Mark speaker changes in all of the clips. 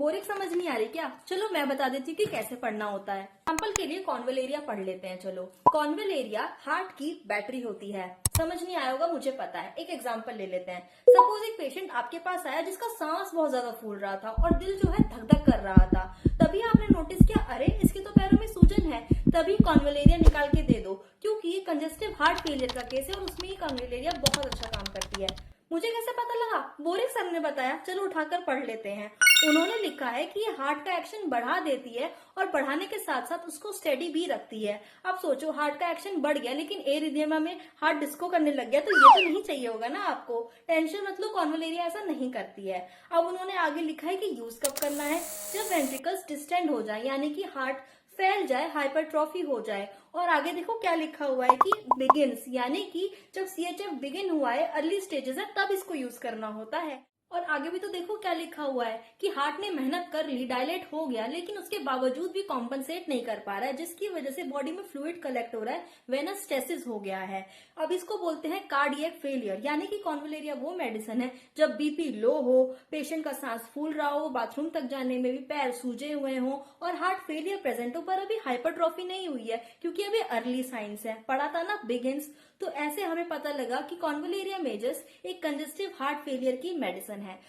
Speaker 1: Boring समझ नहीं आ रही क्या? चलो मैं बता देती हूँ कि कैसे पढ़ना होता है। एग्जाम्पल के लिए कॉन्वलेरिया पढ़ लेते हैं। चलो, कॉन्वलेरिया हार्ट की बैटरी होती है। समझ नहीं आया होगा, मुझे पता है। एक एग्जाम्पल ले लेते हैं। सपोज एक पेशेंट आपके पास आया जिसका सांस बहुत ज्यादा फूल रहा था और दिल जो है धक धक कर रहा था। तभी आपने नोटिस किया, अरे इसके तो पैरों में सूजन है। तभी कॉन्वलेरिया निकाल के दे दो, क्योंकि ये कंजेस्टिव हार्ट फेलियर का केस है और उसमें ये कॉन्वलेरिया बहुत अच्छा काम करती है। मुझे कैसे पता लगा? बोरिक सर ने बताया। चलो उठाकर पढ़ लेते हैं। उन्होंने लिखा है कि ये हार्ट का एक्शन बढ़ा देती है और बढ़ाने के साथ साथ उसको स्टेडी भी रखती है। अब सोचो, हार्ट का एक्शन बढ़ गया लेकिन एरिथमिया में हार्ट डिस्को करने लग गया, तो ये तो नहीं चाहिए होगा ना आपको। टेंशन मत लो, कॉन्वलेरिया ऐसा नहीं करती है। अब उन्होंने आगे लिखा है कि यूज कब करना है, जब वेंट्रिकल्स डिस्टेंड हो जाए, यानी कि हार्ट फैल जाए, हाइपरट्रॉफी हो जाए। और आगे देखो क्या लिखा हुआ है कि बिगिन्स, यानी कि जब सीएचएफ बिगिन हुआ है, अर्ली स्टेजेस है, तब इसको यूज करना होता है। और आगे भी तो देखो क्या लिखा हुआ है कि हार्ट ने मेहनत कर ली, डायलेट हो गया, लेकिन उसके बावजूद भी कॉम्पनसेट नहीं कर पा रहा है, जिसकी वजह से बॉडी में फ्लूइड कलेक्ट हो रहा है, वेनस स्टेसिस हो गया है। अब इसको बोलते हैं कार्डियक फेलियर, यानी कि कॉन्वलेरिया वो मेडिसिन है जब बीपी लो हो, पेशेंट का सांस फूल रहा हो, बाथरूम तक जाने में भी पैर सूजे हुए हो और हार्ट फेलियर प्रेजेंट हो, पर अभी हाइपरट्रॉफी नहीं हुई है, क्योंकि अभी अर्ली साइंस है। पढ़ा था ना, बिगिंस। तो ऐसे हमें पता लगा कि कॉन्वलेरिया मेजर्स एक कंजेस्टिव हार्ट फेलियर की मेडिसिन है।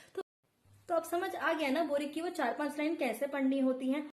Speaker 1: तो अब समझ आ गया ना बोरिक की वो 4-5 लाइन कैसे पढ़नी होती हैं।